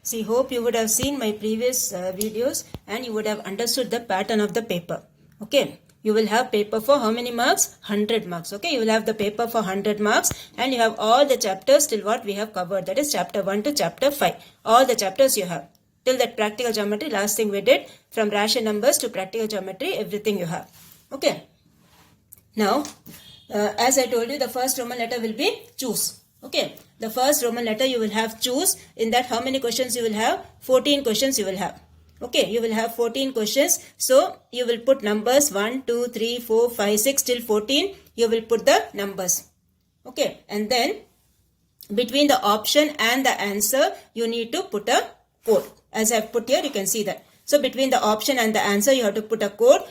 See, hope you would have seen my previous videos and you would have understood the pattern of the paper. Okay, you will have paper for how many marks? 100 marks. Okay, you will have the paper for 100 marks and you have all the chapters till what we have covered. That is chapter 1 to chapter 5. All the chapters you have. Till that practical geometry, last thing we did, from ration numbers to practical geometry, everything you have. Okay. Now, as I told you, the first Roman letter will be choose. Okay, the first Roman letter you will have choose. In that, how many questions you will have? 14 questions you will have. Okay, you will have 14 questions. So, you will put numbers 1, 2, 3, 4, 5, 6 till 14. You will put the numbers. Okay, and then between the option and the answer, you need to put a code. As I have put here, you can see that. So, between the option and the answer, you have to put a code.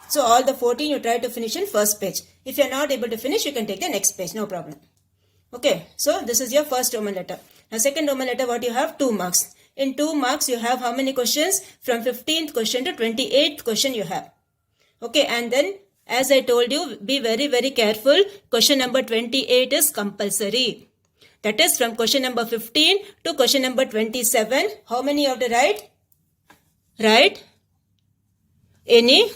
So, all the 14 you try to finish in first page. If you are not able to finish, you can take the next page. No problem. Okay, so this is your first Roman letter. Now second Roman letter, what you have? 2 marks. In 2 marks, you have how many questions? From 15th question to 28th question you have. Okay, and then as I told you, be very, very careful. Question number 28 is compulsory. That is from question number 15 to question number 27. How many you have to write? Write any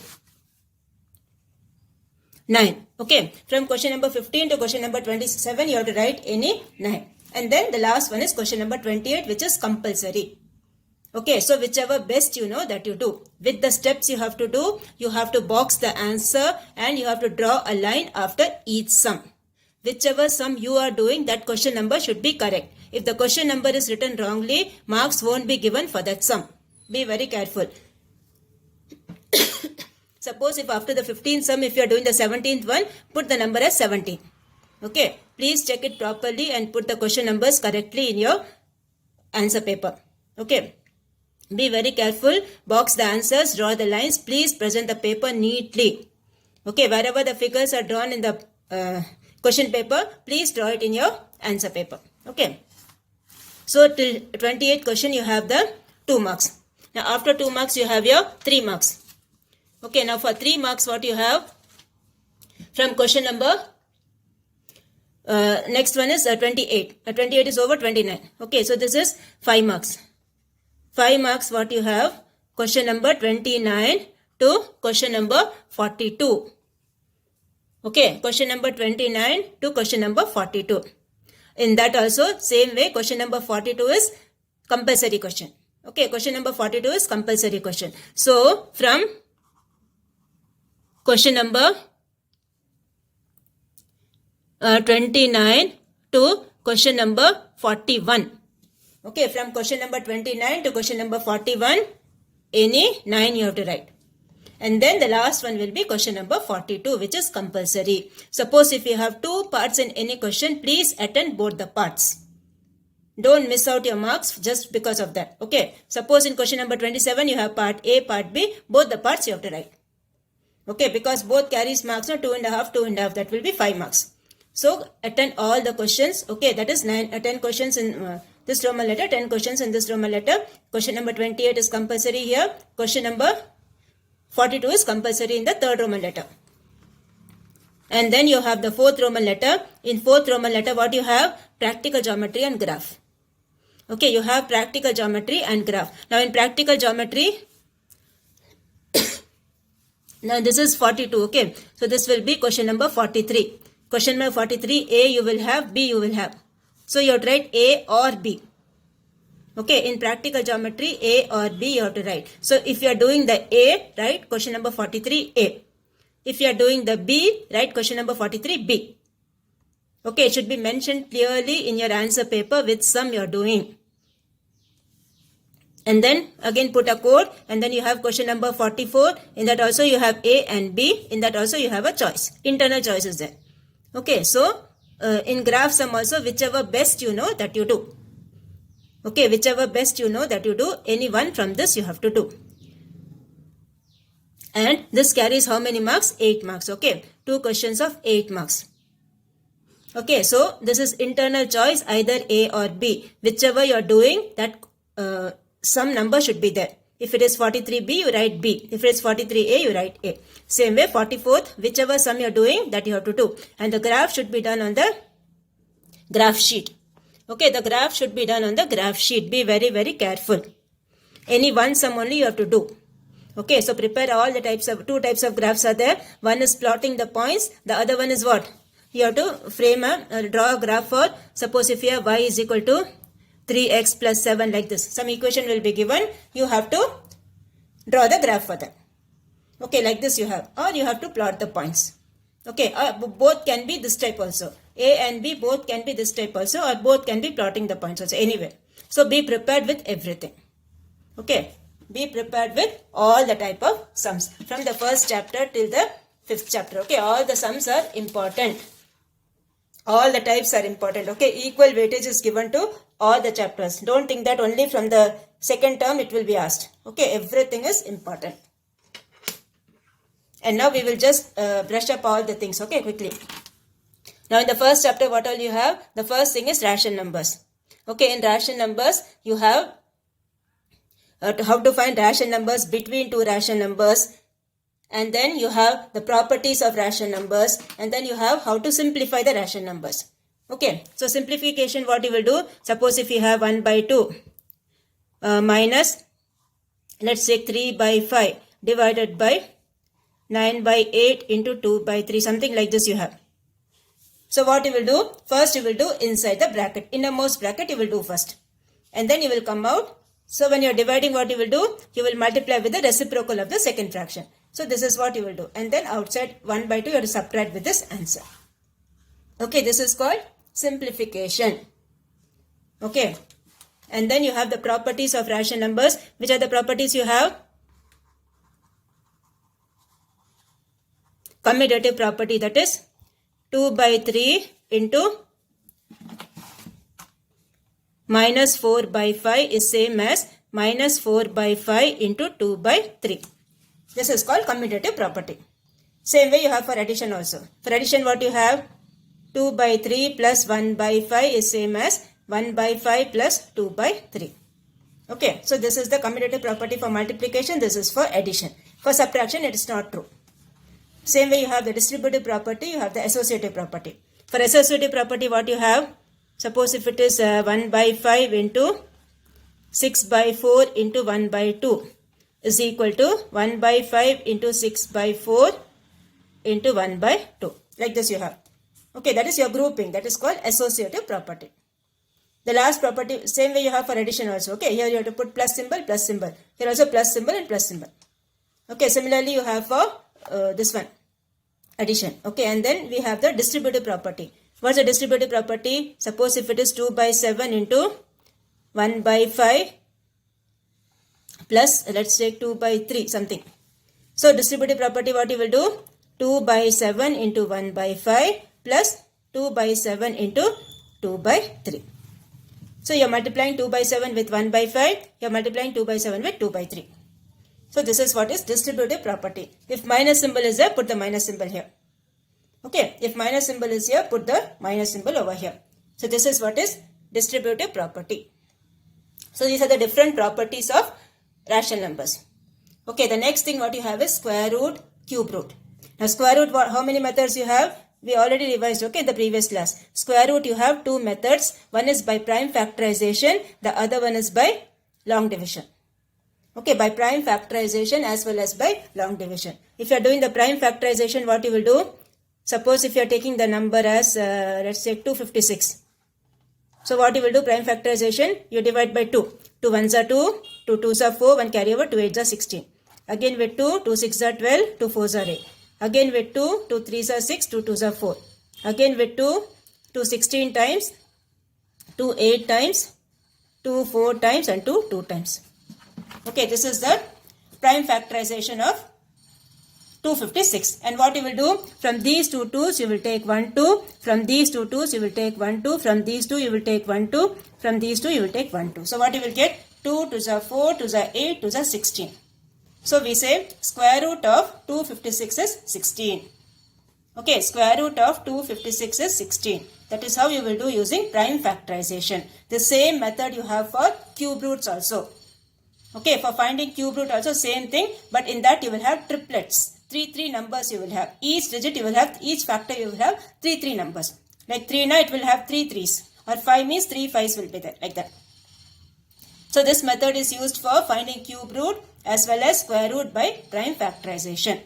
9. Okay, from question number 15 to question number 27, you have to write any 9. And then the last one is question number 28, which is compulsory. Okay, so whichever best you know that you do. With the steps you have to do, you have to box the answer and you have to draw a line after each sum. Whichever sum you are doing, that question number should be correct. If the question number is written wrongly, marks won't be given for that sum. Be very careful. Suppose if after the 15th sum, if you are doing the 17th one, put the number as 17. Okay, please check it properly and put the question numbers correctly in your answer paper. Okay, be very careful. Box the answers, draw the lines. Please present the paper neatly. Okay, wherever the figures are drawn in the question paper, please draw it in your answer paper. Okay, so till 28th question, you have the 2 marks. Now after 2 marks, you have your 3 marks. Okay, now for 3 marks, what you have? From question number, next one is 28. 28 is over 29. Okay, so this is 5 marks. 5 marks, what you have? Question number 29 to question number 42. Okay, question number 29 to question number 42. In that also, same way, question number 42 is compulsory question. Okay, question number 42 is compulsory question. So, from question number 29 to question number 41. Okay, from question number 29 to question number 41, any 9 you have to write. And then the last one will be question number 42, which is compulsory. Suppose if you have 2 parts in any question, please attend both the parts. Don't miss out your marks just because of that. Okay, suppose in question number 27, you have part A, part B, both the parts you have to write. Okay, because both carries marks, no, 2.5, 2.5, that will be 5 marks. So, attend all the questions. Okay, that is 10 questions in this Roman letter, 10 questions in this Roman letter. Question number 28 is compulsory here. Question number 42 is compulsory in the third Roman letter. And then you have the fourth Roman letter. In fourth Roman letter, what you have? Practical geometry and graph. Okay, you have practical geometry and graph. Now, in practical geometry, now this is 42, okay. So this will be question number 43. Question number 43, A you will have, B you will have. So you have to write A or B. Okay, in practical geometry, A or B you have to write. So if you are doing the A, write question number 43, A. If you are doing the B, write question number 43, B. Okay, it should be mentioned clearly in your answer paper which sum you are doing. And then again put a code and then you have question number 44. In that also you have A and B. In that also you have a choice. Internal choice is there. Okay, so in graph sum also whichever best you know that you do. Okay, whichever best you know that you do, any one from this you have to do. And this carries how many marks? 8 marks. Okay, 2 questions of 8 marks. Okay, so this is internal choice, either A or B. Whichever you are doing, that some number should be there. If it is 43B, you write B. If it is 43A, you write A. Same way, 44th, whichever sum you are doing, that you have to do. And the graph should be done on the graph sheet. Okay, the graph should be done on the graph sheet. Be very, very careful. Any one sum only you have to do. Okay, so prepare all the two types of graphs are there. One is plotting the points. The other one is what? You have to draw a graph for, suppose if you have y is equal to 3x plus 7 like this. Some equation will be given. You have to draw the graph for that. Okay, like this you have. Or you have to plot the points. Okay, both can be this type also. A and B both can be this type also, or both can be plotting the points also. Anyway, so be prepared with everything. Okay, be prepared with all the type of sums from the first chapter till the 5th chapter. Okay, all the sums are important. All the types are important. Okay, equal weightage is given to all the chapters. Don't think that only from the second term it will be asked. Okay, everything is important. And now we will just brush up all the things. Okay, quickly. Now in the first chapter, what all you have? The first thing is ration numbers. Okay, in ration numbers, you have how to find ration numbers between two ration numbers. And then you have the properties of ration numbers. And then you have how to simplify the ration numbers. Okay, so simplification, what you will do? Suppose if you have 1 by 2 minus, let's say 3 by 5 divided by 9 by 8 into 2 by 3. Something like this you have. So what you will do? First you will do inside the bracket. Innermost bracket you will do first. And then you will come out. So when you are dividing, what you will do? You will multiply with the reciprocal of the second fraction. So this is what you will do. And then outside 1 by 2 you have to subtract with this answer. Okay, this is called simplification. Okay. And then you have the properties of ration numbers. Which are the properties you have? Commutative property, that is 2 by 3 into minus 4 by 5 is same as minus 4 by 5 into 2 by 3. This is called commutative property. Same way you have for addition also. For addition, what you have? 2 by 3 plus 1 by 5 is same as 1 by 5 plus 2 by 3. Okay, so this is the commutative property for multiplication. This is for addition. For subtraction, it is not true. Same way you have the distributive property, you have the associative property. For associative property, what you have? Suppose if it is 1 by 5 into 6 by 4 into 1 by 2 is equal to 1 by 5 into 6 by 4 into 1 by 2. Like this you have. Okay, that is your grouping. That is called associative property. The last property, same way you have for addition also. Okay, here you have to put plus symbol, plus symbol. Here also plus symbol and plus symbol. Okay, similarly you have for this one, addition. Okay, and then we have the distributive property. What's the distributive property? Suppose if it is 2 by 7 into 1 by 5 plus, let's say 2 by 3 something. So distributive property, what you will do? 2 by 7 into 1 by 5 plus 2 by 7 into 2 by 3. So you are multiplying 2 by 7 with 1 by 5. You are multiplying 2 by 7 with 2 by 3. So this is what is distributive property. If minus symbol is there, put the minus symbol here. Okay, if minus symbol is here, put the minus symbol over here. So this is what is distributive property. So these are the different properties of rational numbers. Okay, the next thing what you have is square root, cube root. Now square root, how many methods you have? We already revised, okay, in the previous class. Square root you have two methods. One is by prime factorization. The other one is by long division. Okay, by prime factorization as well as by long division. If you are doing the prime factorization, what you will do? Suppose if you are taking the number as, let's say 256. So what you will do, prime factorization, you divide by 2. 2 1s are 2, 2 2s are 4, 1 carry over, 2 8s are 16. Again with 2, 2 6s are 12, 2 4s are 8. Again with 2, 2 3s are 6, 2 2s are 4. Again with 2, 2 16 times, 2 8 times, 2 4 times and 2 2 times. Okay, this is the prime factorization of 256. And what you will do? From these two 2's you will take 1 2. From these two 2's you will take 1 2. From these two you will take 1 2. From these two you will take 1 2. So what you will get? 2 2's are 4, 2's are 8, 2's are 16. So we say square root of 256 is 16. Okay, square root of 256 is 16. That is how you will do using prime factorization. The same method you have for cube roots also. Okay, for finding cube root also same thing, but in that you will have triplets. 3 numbers you will have. Each digit you will have, each factor you will have 3 numbers. Like 3 now it will have 3 3's. or 5 means 3 5s will be there, like that. So this method is used for finding cube root as well as square root by prime factorization.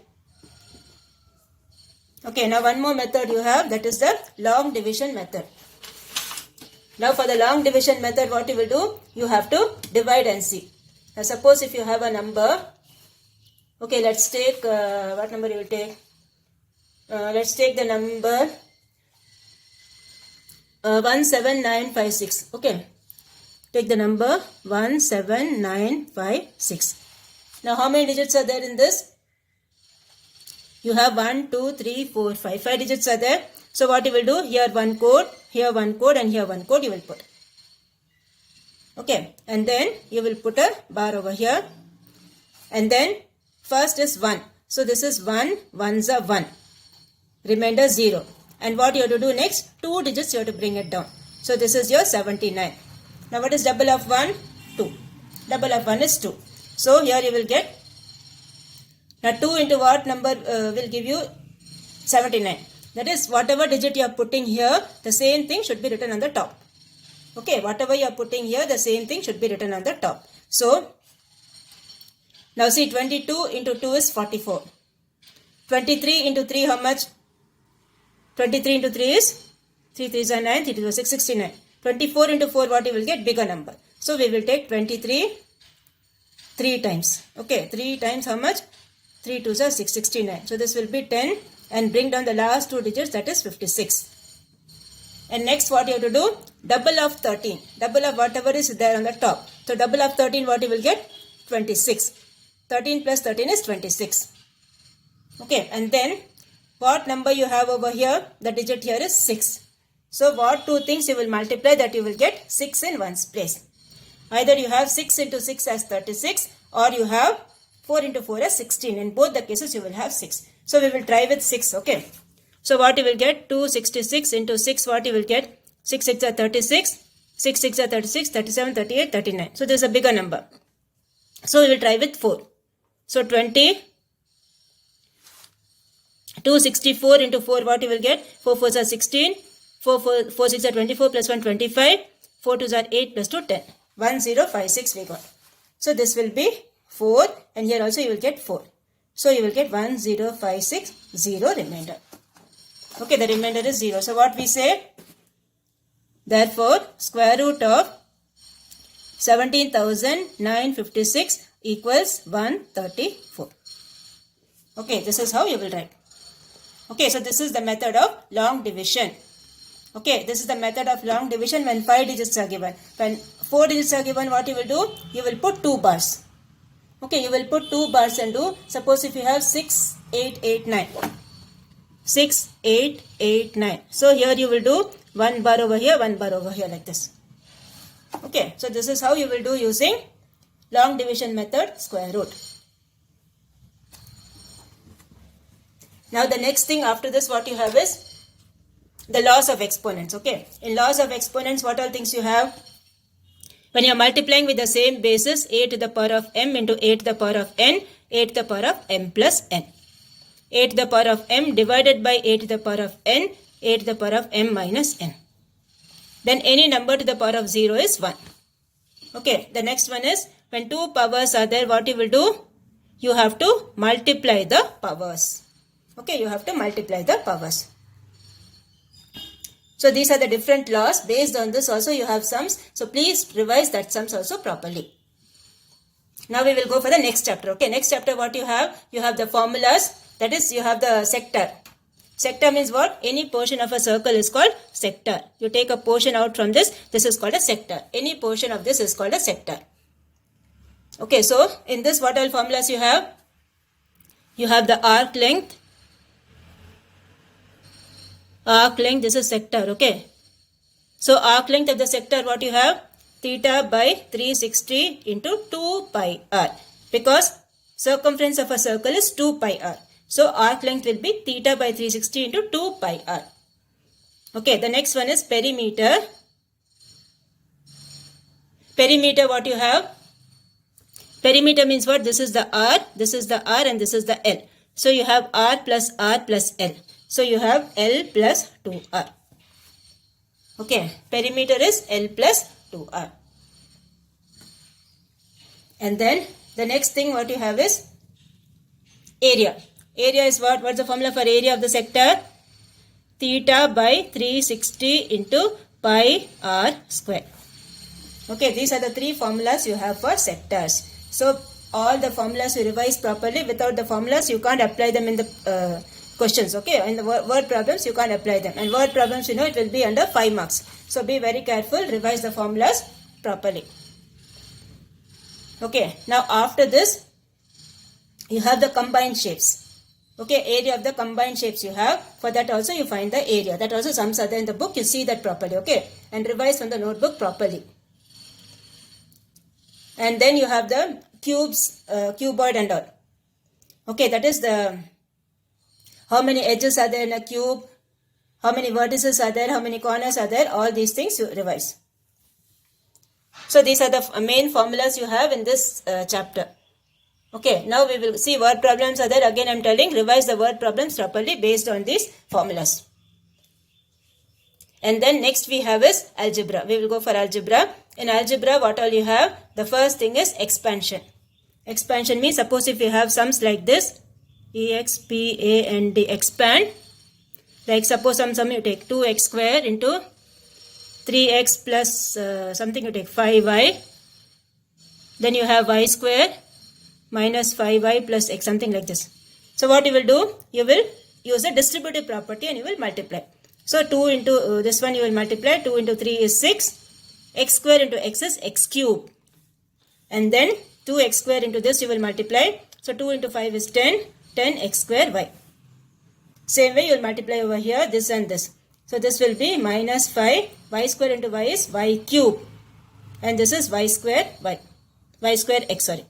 Okay, now one more method you have, that is the long division method. Now for the long division method, what you will do, you have to divide and see. Now suppose if you have a number, okay, let's take, what number you will take? Let's take the number 17956. Okay, take the number 17956. Now how many digits are there in this? You have 1, 2, 3, 4, 5. 5 digits are there. So what you will do, here one code, here one code, and here one code you will put. Okay, and then you will put a bar over here. And then first is 1. So this is 1, 1s are 1. Remainder 0. And what you have to do next, 2 digits you have to bring it down. So this is your 79. Now what is double of 1? 2. Double of 1 is 2. So here you will get, now 2 into what number will give you 79. That is, whatever digit you are putting here, the same thing should be written on the top. Okay, whatever you are putting here, the same thing should be written on the top. So, now see, 22 into 2 is 44. 23 into 3, how much? 23 into 3 is 3 3s are 9, 3 2 is 6, 69. 24 into 4, what you will get? Bigger number. So, we will take 23 3 times. Okay, 3 times how much? 3 2s are 6, 69. So, this will be 10. And bring down the last 2 digits, that is 56. And next what you have to do, double of 13. Double of whatever is there on the top. So double of 13, what you will get? 26. 13 plus 13 is 26. Okay, and then what number you have over here? The digit here is 6. So what 2 things you will multiply, that you will get 6 in one's place. Either you have 6 into 6 as 36, or you have 4 into 4 as 16. In both the cases you will have 6. So we will try with 6, okay. So what you will get, 266 into 6, what you will get? 6 6 are 36, 6 6 are 36, 37, 38, 39. So this is a bigger number. So we will try with 4. So 264 into 4, what you will get? 4 4s are 16, 4 6 are 24, plus 1 25, 4 2s are 8, plus 2 10. 1056 we got. So this will be 4, and here also you will get 4. So you will get 1056, 0 remainder. Okay, the remainder is 0. So what we say? Therefore, square root of 17,956 equals 134. Okay, this is how you will write. Okay, so this is the method of long division. Okay, this is the method of long division when 5 digits are given. When 4 digits are given, what you will do? You will put 2 bars. Okay, you will put 2 bars and do, suppose if you have 6, 8, 8, 9. 6, 8, 8, 9. So here you will do 1 bar over here, 1 bar over here, like this. Okay, so this is how you will do using long division method, square root. Now the next thing after this, what you have is the laws of exponents. Okay, in laws of exponents, what all things you have? When you are multiplying with the same basis, a to the power of m into a to the power of n, a to the power of m plus n. A to the power of m divided by a to the power of n, a to the power of m minus n. Then any number to the power of 0 is 1. Okay, the next one is, when 2 powers are there, what you will do? You have to multiply the powers. Okay, you have to multiply the powers. So these are the different laws. Based on this also you have sums. So please revise that sums also properly. Now we will go for the next chapter. Okay, next chapter what you have? You have the formulas. That is, you have the sector. Sector means what? Any portion of a circle is called sector. You take a portion out from this. This is called a sector. Any portion of this is called a sector. Okay, so in this what all formulas you have? You have the arc length. Arc length, this is sector, okay. So arc length of the sector, what you have? Theta by 360 into 2 pi r. Because circumference of a circle is 2 pi r. So arc length will be theta by 360 into 2 pi r. Okay, the next one is perimeter. Perimeter, what you have? Perimeter means what? This is the r, this is the r, and this is the l. So you have r plus l. So you have L plus 2R. Okay, perimeter is L plus 2R. And then the next thing what you have is area. Area is what? What's the formula for area of the sector? Theta by 360 into pi r square. Okay, these are the three formulas you have for sectors. So all the formulas you revise properly. Without the formulas you can't apply them in the questions. Okay, in the word problems you can't apply them, and word problems you know it will be under 5 marks. So be very careful, revise the formulas properly. Okay, now after this you have the combined shapes. Okay, area of the combined shapes you have. For that also you find the area. That also sums are there in the book. You see that properly. Okay, and revise from the notebook properly. And then you have the cubes, cuboid and all. Okay, that is the how many edges are there in a cube, how many vertices are there, how many corners are there, all these things you revise. So these are the main formulas you have in this chapter. Okay, now we will see word problems are there. Again I am telling, revise the word problems properly based on these formulas. And then next we have is algebra. We will go for algebra. In algebra what all you have? The first thing is expansion. Expansion means suppose if you have sums like this, EX, P, A and D, expand. Like suppose some sum you take 2x square into 3x plus something you take 5y. Then you have y square minus 5y plus x, something like this. So what you will do? You will use a distributive property and you will multiply. So 2 into this one you will multiply. 2 into 3 is 6. X square into x is x cube. And then 2x square into this you will multiply. So 2 into 5 is 10. 10x square y. Same way you will multiply over here this and this. So this will be minus 5. Y square into y is y cube. And this is y square y. Y square x, sorry.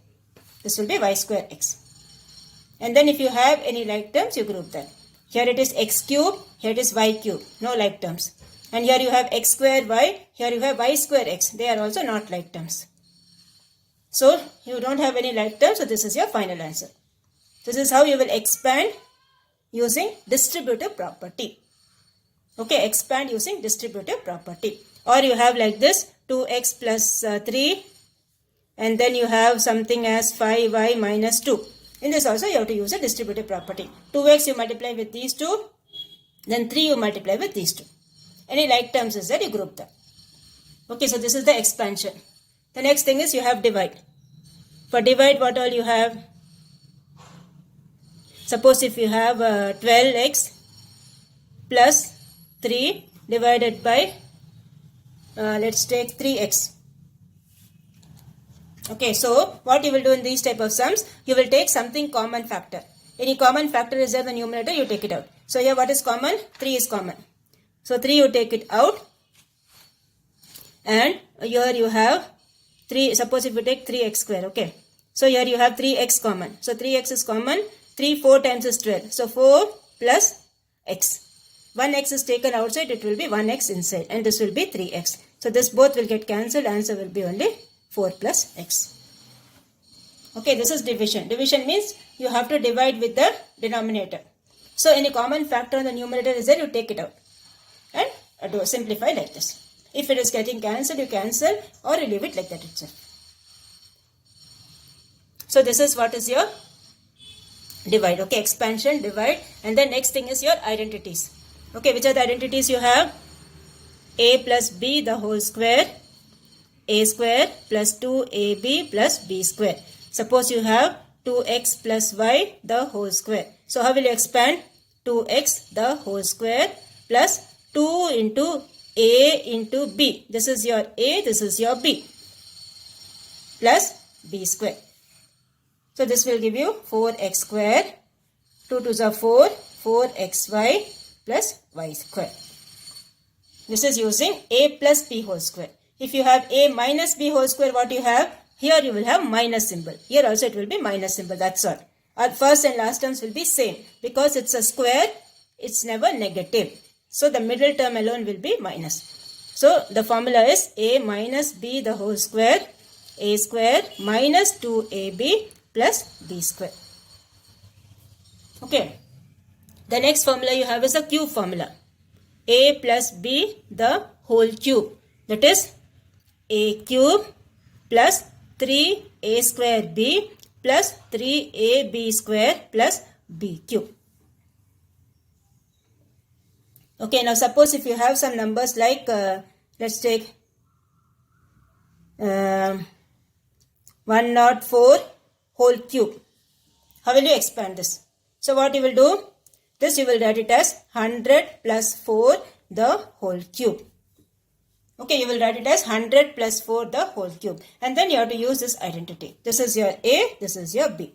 This will be y square x. And then if you have any like terms, you group them. Here it is x cube, here it is y cube. No like terms. And here you have x square y, here you have y square x. They are also not like terms. So you don't have any like terms, so this is your final answer. This is how you will expand using distributive property. Okay, expand using distributive property. Or you have like this, 2x plus 3. And then you have something as 5y minus 2. In this also you have to use a distributive property. 2x you multiply with these two. Then 3 you multiply with these two. Any like terms is there, you group them. Okay, so this is the expansion. The next thing is you have divide. For divide what all you have? Suppose if you have 12x plus 3 divided by, let's take 3x. Okay, so what you will do in these type of sums, you will take something common factor. Any common factor is there in the numerator, you take it out. So here what is common? 3 is common. So 3 you take it out. And here you have 3, suppose if you take 3x square, okay. So here you have 3x common. So 3x is common. 3 4 times is 12. So 4 plus x. 1x is taken outside, it will be 1x inside. And this will be 3x. So this both will get cancelled. Answer will be only 4 plus x. Okay, this is division. Division means you have to divide with the denominator. So any common factor in the numerator is there, you take it out. And do simplify like this. If it is getting cancelled, you cancel or you leave it like that itself. So this is what is your divide. Okay, expansion, divide. And then next thing is your identities. Okay, which are the identities you have? A plus b the whole square. A square plus 2ab plus b square. Suppose you have 2x plus y the whole square. So how will you expand? 2x the whole square plus 2 into a into b. This is your a, this is your b. Plus b square. So this will give you 4x square. 2 2s are 4. 4xy plus y square. This is using a plus b whole square. If you have a minus b whole square, what you have? Here you will have minus symbol. Here also it will be minus symbol. That's all. Our first and last terms will be same. Because it's a square, it's never negative. So the middle term alone will be minus. So the formula is a minus b the whole square. A square minus 2ab plus b square. Okay. The next formula you have is a cube formula. A plus b the whole cube. That is a cube plus 3a square b plus 3ab square plus b cube. Okay, now suppose if you have some numbers like, let's take 104 whole cube. How will you expand this? So what you will do? This you will write it as 100 plus 4 the whole cube. Okay, you will write it as 100 plus 4 the whole cube. And then you have to use this identity. This is your A, this is your B.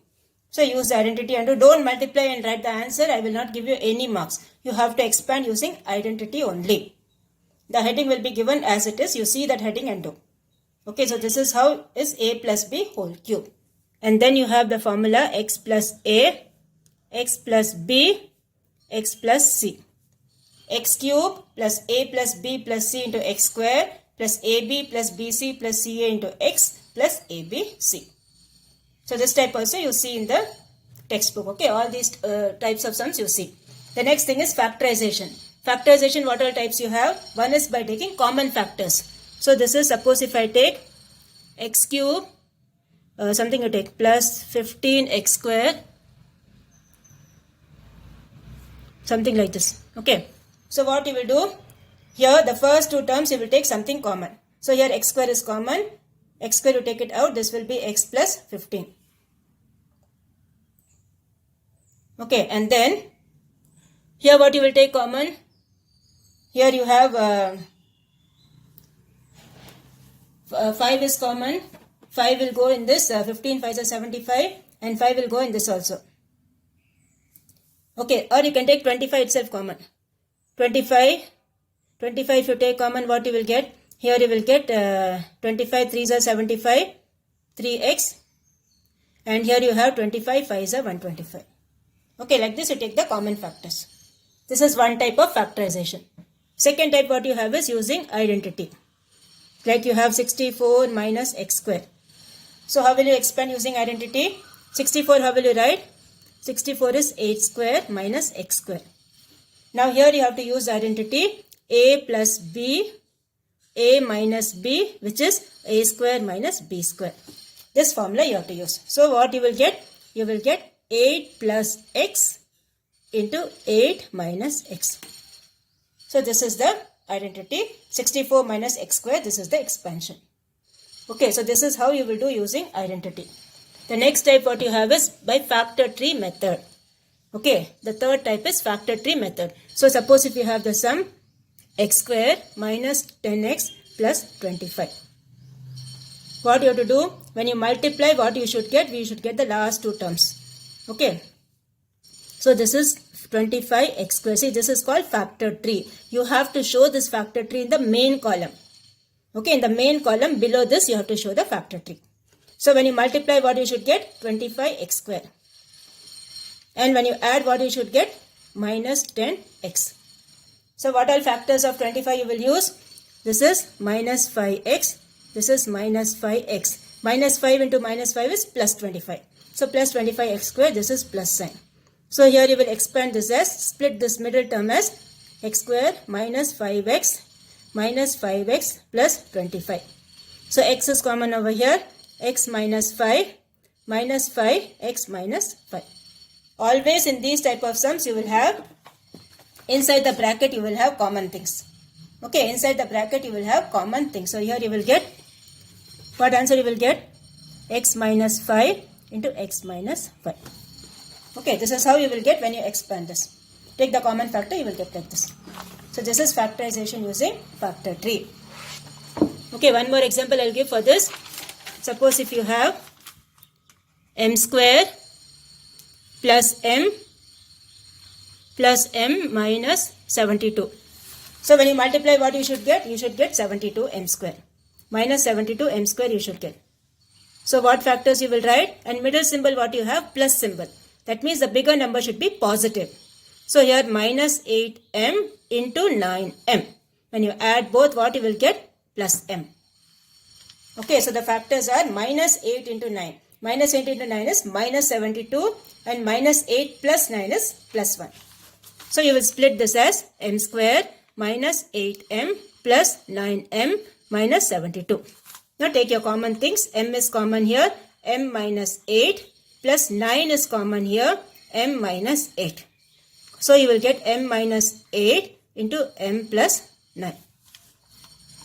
So use the identity and don't multiply and write the answer. I will not give you any marks. You have to expand using identity only. The heading will be given as it is. You see that heading and do. Okay, so this is how is A plus B whole cube. And then you have the formula x plus A, x plus B, x plus C. X cube plus A plus B plus C into x square plus AB plus BC plus CA into x plus ABC. So this type also you see in the textbook. Okay, all these types of sums you see. The next thing is factorization. Factorization, what all types you have? One is by taking common factors. So this is, suppose if I take x cube, something you take plus 15x square, something like this. Okay. So what you will do? Here the first two terms you will take something common. So here x square is common. X square you take it out. This will be x plus 15. Okay. And then here what you will take common? Here you have 5 is common. 5 will go in this. 15 5 is 75 and 5 will go in this also. Okay. Or you can take 25 itself common. 25 if you take common, what you will get? Here you will get 25 3s are 75, 3x, and here you have 25 5s are 125. Okay, like this you take the common factors. This is one type of factorization. Second type what you have is using identity. Like you have 64 minus x square. So how will you expand using identity? 64 how will you write? 64 is 8 square minus x square. Now here you have to use identity a plus b, a minus b, which is a square minus b square. This formula you have to use. So what you will get? You will get 8 plus x into 8 minus x. So this is the identity. 64 minus x square, this is the expansion. Okay, so this is how you will do using identity. The next type what you have is by factor tree method. Okay, the third type is factor tree method. So suppose if you have the sum x square minus 10x plus 25. What you have to do? When you multiply, what you should get? We should get the last two terms. Okay. So this is 25x square. See, this is called factor tree. You have to show this factor tree in the main column. Okay, in the main column below this you have to show the factor tree. So when you multiply, what you should get? 25x square. And when you add, what you should get? Minus 10x. So what all factors of 25 you will use? This is minus 5x. This is minus 5x. Minus 5 into minus 5 is plus 25. So plus 25x square, this is plus sign. So here you will expand this as, split this middle term as x square minus 5x plus 25. So x is common over here. X minus 5 minus 5, x minus 5. Always in these type of sums you will have, inside the bracket you will have common things. Okay, inside the bracket you will have common things. So here you will get, what answer you will get? X minus 5 into x minus 5. Okay, this is how you will get when you expand this. Take the common factor, you will get like this. So this is factorization using factor tree. Okay, one more example I will give for this. Suppose if you have m square plus m minus 72. So when you multiply, what you should get? You should get 72 m square. Minus 72 m square you should get. So what factors you will write? And middle symbol what you have? Plus symbol. That means the bigger number should be positive. So here minus 8m into 9m. When you add both, what you will get? Plus m. Okay, so the factors are minus 8 into 9. Minus 8 into 9 is minus 72 and minus 8 plus 9 is plus 1. So you will split this as m square minus 8m plus 9m minus 72. Now take your common things. M is common here. M minus 8 plus 9 is common here. M minus 8. So you will get m minus 8 into m plus 9.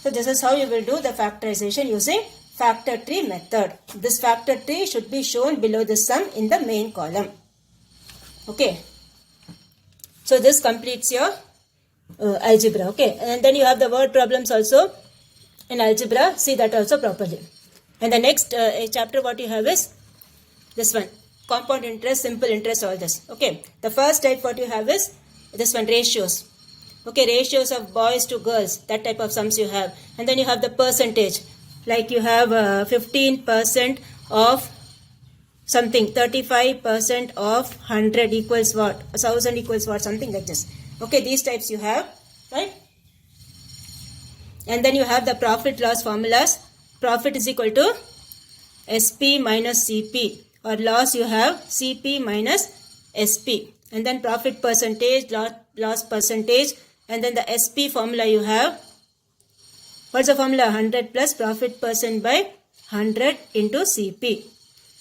So this is how you will do the factorization using factor tree method. This factor tree should be shown below the sum in the main column. Okay. So this completes your algebra. Okay. And then you have the word problems also in algebra. See that also properly. And the next chapter what you have is this one. Compound interest, simple interest, all this. Okay. The first type what you have is this one, ratios. Okay, ratios of boys to girls, that type of sums you have. And then you have the percentage. Like you have 15% of something, 35% of 100 equals what? 1000 equals what? Something like this. Okay, these types you have, right? And then you have the profit loss formulas. Profit is equal to SP minus CP. Or loss you have CP minus SP. And then profit percentage, loss percentage. And then the SP formula you have. What's the formula? 100 plus profit percent by 100 into CP.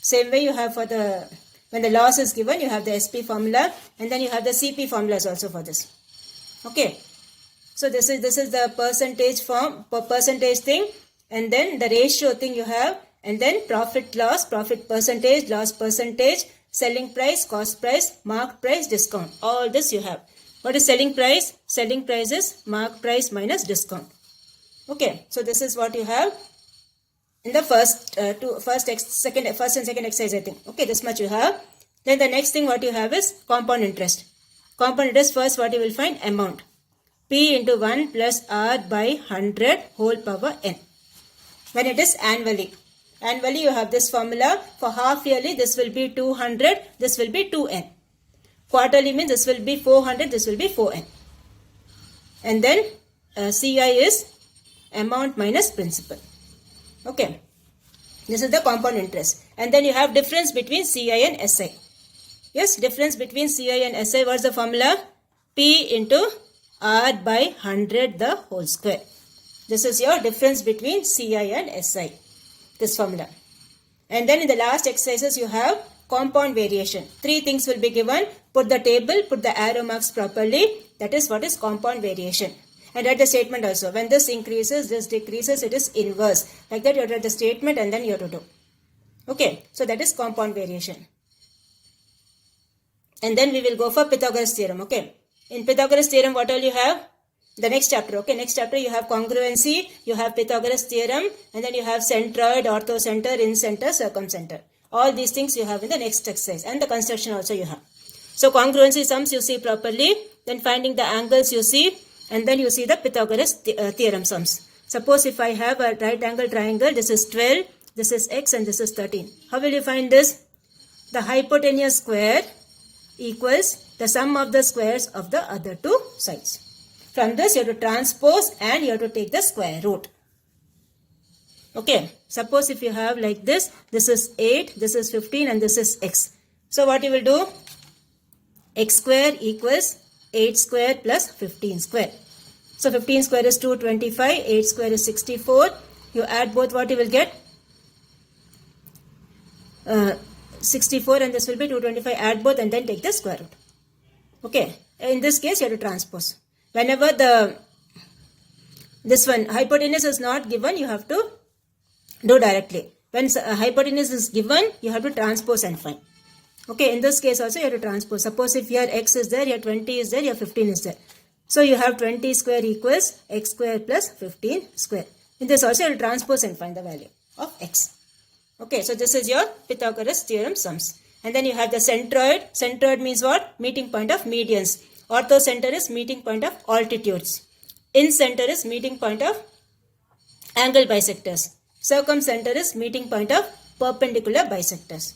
Same way you have for the, when the loss is given, you have the SP formula. And then you have the CP formulas also for this. Okay. So this is the percentage form, percentage thing. And then the ratio thing you have. And then profit loss, profit percentage, loss percentage, selling price, cost price, mark price, discount. All this you have. What is selling price? Selling price is mark price minus discount. Okay, so this is what you have in the first and second exercise, I think. Okay, this much you have. Then the next thing what you have is compound interest. Compound interest, first what you will find? Amount. P into 1 plus R by 100 whole power n. When it is annually. Annually you have this formula. For half yearly this will be 200, this will be 2n. Quarterly means this will be 400, this will be 4n. And then CI is amount minus principal. Okay. This is the compound interest. And then you have difference between CI and SI. Yes, difference between CI and SI. What's the formula? P into R by 100 the whole square. This is your difference between CI and SI. This formula. And then in the last exercises you have compound variation. 3 things will be given. Put the table, put the arrow marks properly. That is what is compound variation. And write the statement also. When this increases, this decreases, it is inverse. Like that you write the statement and then you have to do. Okay. So that is compound variation. And then we will go for Pythagoras theorem. Okay. In Pythagoras theorem, what all you have? The next chapter. Okay. Next chapter you have congruency, you have Pythagoras theorem, and then you have centroid, orthocenter, incenter, circumcenter. All these things you have in the next exercise. And the construction also you have. So congruency sums you see properly. Then finding the angles you see. And then you see the Pythagoras theorem sums. Suppose if I have a right angle triangle, this is 12, this is x and this is 13. How will you find this? The hypotenuse square equals the sum of the squares of the other two sides. From this you have to transpose and you have to take the square root. Okay. Suppose if you have like this is 8, this is 15 and this is x. So what you will do? X square equals 8 square plus 15 square. So 15 square is 225, 8 square is 64. You add both, what you will get? 64 and this will be 225. Add both and then take the square root. Okay. In this case you have to transpose. Whenever this one hypotenuse is not given, you have to do directly. When hypotenuse is given, you have to transpose and find. Okay, in this case also you have to transpose. Suppose if your x is there, your 20 is there, your 15 is there. So you have 20 square equals x square plus 15 square. In this also you have to transpose and find the value of x. Okay, so this is your Pythagoras theorem sums. And then you have the centroid. Centroid means what? Meeting point of medians. Orthocenter is meeting point of altitudes. Incenter is meeting point of angle bisectors. Circumcenter is meeting point of perpendicular bisectors.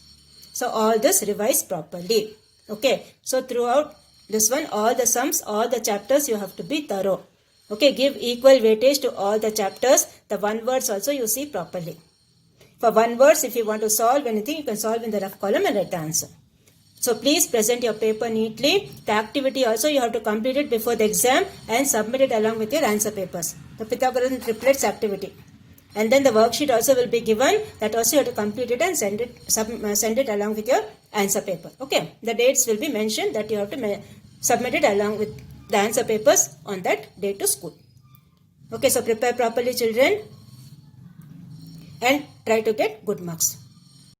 So all this revise properly. Okay. So throughout this one, all the sums, all the chapters, you have to be thorough. Okay. Give equal weightage to all the chapters. The one words also you see properly. For one words, if you want to solve anything, you can solve in the rough column and write the answer. So please present your paper neatly. The activity also you have to complete it before the exam and submit it along with your answer papers. The Pythagorean triplets activity. And then the worksheet also will be given. That also you have to complete it and send it along with your answer paper. Okay. The dates will be mentioned that you have to submit it along with the answer papers on that day to school. Okay. So prepare properly, children, and try to get good marks.